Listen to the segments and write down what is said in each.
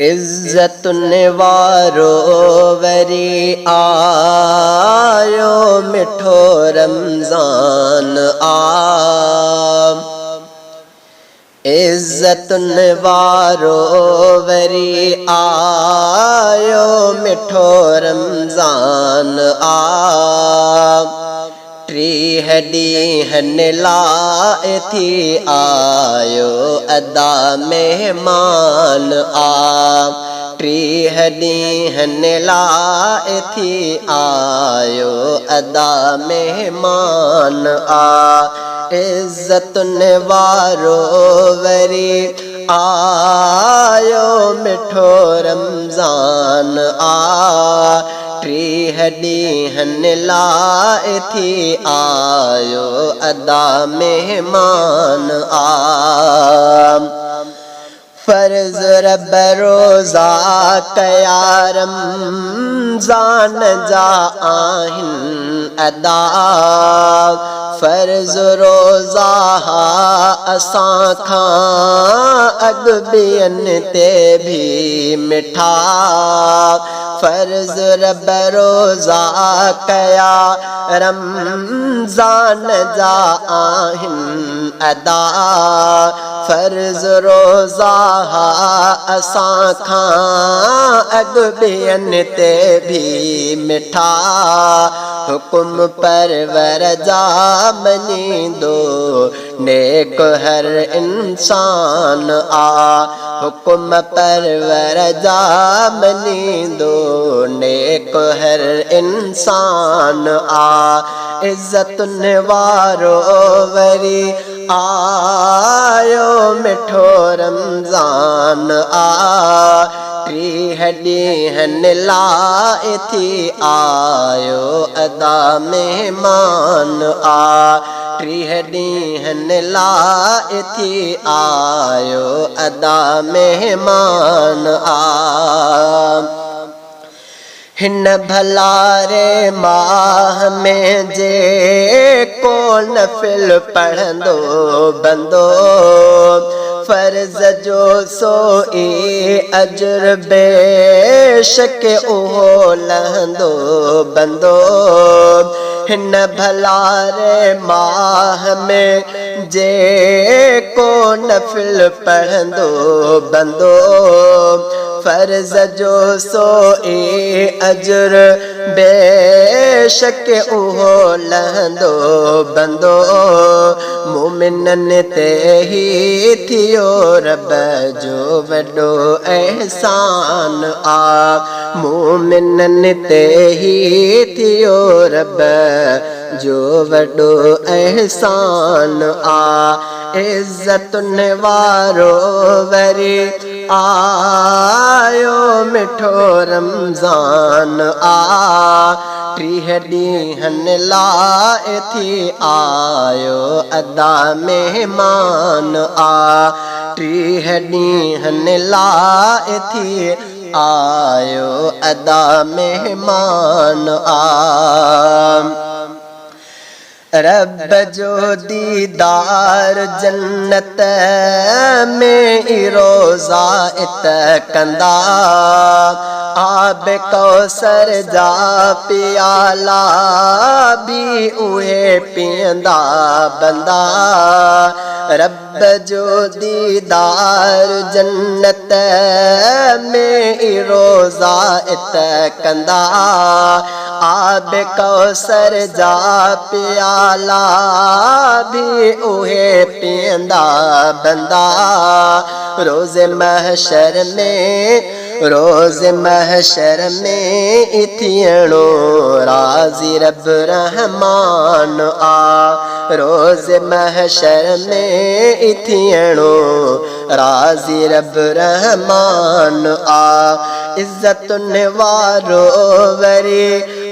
इज्जतुन वारो वरी आयो मिठो रमज़ान आ। इज्जतुन वारो वरी आयो मिठो रमज़ान आ। टीह ॾींहं लाइ थी आयो अदा मेहमान आ। टीह ॾींहं लाइ थी आयो अदा मेहमान आ। इज्जतुन वारो वरी आयो मिठो रमज़ान आ। टीह ॾींहं लाइ थी आयो अदा मेहमान आ। फर्ज़ रब रोज़ा कया रमज़ान जा आहिनि अदा। फर्ज़ रोज़ा असां खां अॻु ॿियनि ते बि मिठा। फर्ज़ रब रोज़ा कया रमज़ान जा आहिनि अदा। फर्ज़ रोज़ा असां खां अॻु ॿियनि ते बि मिठा। हुकुम परवर जा मञींदो नेक हर इंसान आ। हुकुम परवर जा मञींदो नेक हर इंसान आ। इज्जतुन वारो वरी आयो मिठो रमज़ान आ। टीह ॾींहं लाइ थी आयो अदा मेहमान आ। टीह ॾींहं लाइ थी आयो अदा मेहमान आ। हिन भलारे माह में जेको नफ़िल पढ़ंदो बंदो। फर्ज़ जो सोई अजर बेशक उहो लहंदो बंदो। हिन भलारे माह में जेको नफ़िल पढ़ंदो बंदो। फर्ज़ जो सोई अजर बेशक उहो लहंदो बंदो। मोमिननि ते ही थियो रब जो वॾो एहसान आ। मोमिननि ते ही थियो रब जो वॾो एहसान आ। इज्जतुन वारो वरी आयो मिठो रमज़ान आ। टीह ॾींहं लाइ थी आयो अदा मेहमान आ। टीह ॾींहं लाइ थी आयो अदा मेहमान आ। रब जो दीदार जन्नत में ई रोज़ा इत कंदा। आब कौसर जा पियाला भी उहे पीअंदा बंदा। रब जो दीदार जन्नत में ई रोज़ा इत कंदा। आब कौसर जा पियाला भी उहे पीअंदा बंदा। रोज़े महशर में थियणो राज़ी रब रहमान आ। रोज़े महशर में थियणो राज़ी रब रहमान आ। इज्जतुन वारो वरी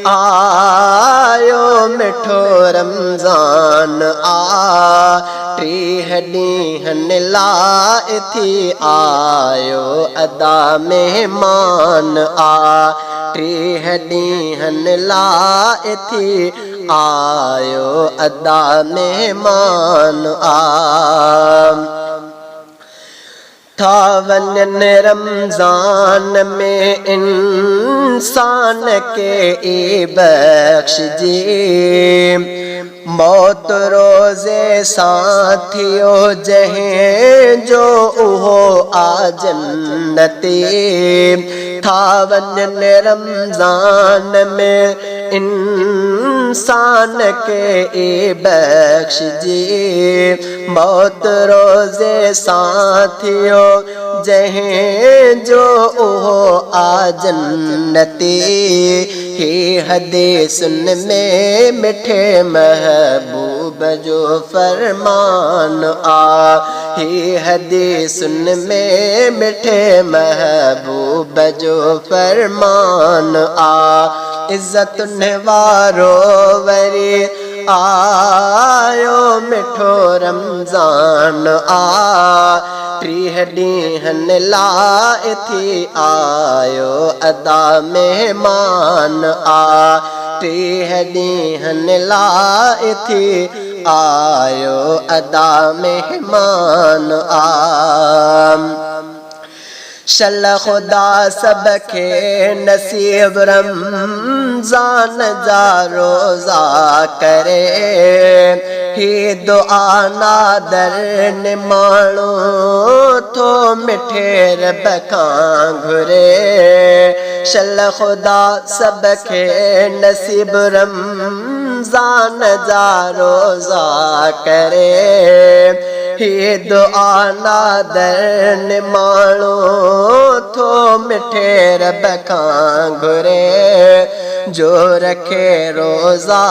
आयो मिठो रमज़ान आ। टीह ॾींहं लाइ थी आयो अदा मेहमान आ। टीह ॾींहं लाइ थी आयो अदा मेहमान आ। था वञन रमज़ान में इंसान के ई बख्शजी मौत रोज़े साथियो जहें जो उहो आ जन्नती था वञन रमज़ान में इंसान के ई बख्शजी मौत रोज़े साथियो जहें जो उहो आ जन्नती ही हदीस में मिठे महबूब जो फरमान आ ही हदीस में मिठे महबूब जो फरमान आ इज्जत वारो वरी आयो मिठो रमज़ान आ टीह ॾींहन लाइ थी आयो अदा मेहमान आ टीह ॾींहन लाइ थी आयो अदा मेहमान आ शल खुदा सब के नसीब रमज़ान जा रोज़ा करे ही दुआ नादर निमाणो थो मिठे रब खां घुरे शल खुदा सब के नसीब रमज़ान जा रोज़ा करे ही दुआ नादर निमाणो थो मिठे रब खां घुरे जो रखे रोज़ा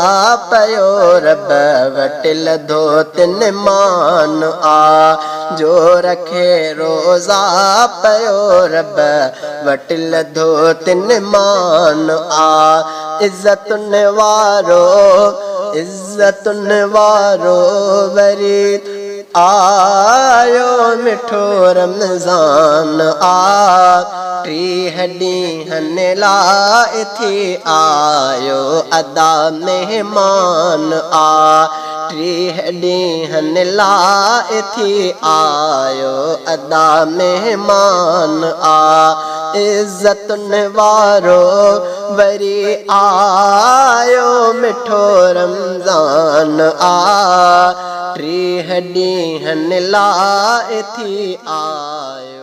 पयो रब वटि लधो तिन मान आ जो रखे रोज़ा पयो रब वटि लधो तिन मान आ इज्जतुन वारो वरी आयो मिठो रमज़ान आ टीह ॾींहन लाइ थी आयो अदा मेहमान आ टीह ॾींहन लाइ थी आयो अदा मेहमान आ इज्जतुन वारो वरी आयो मिठो रमज़ान आ टीह ॾींहन लाइ थी आयो।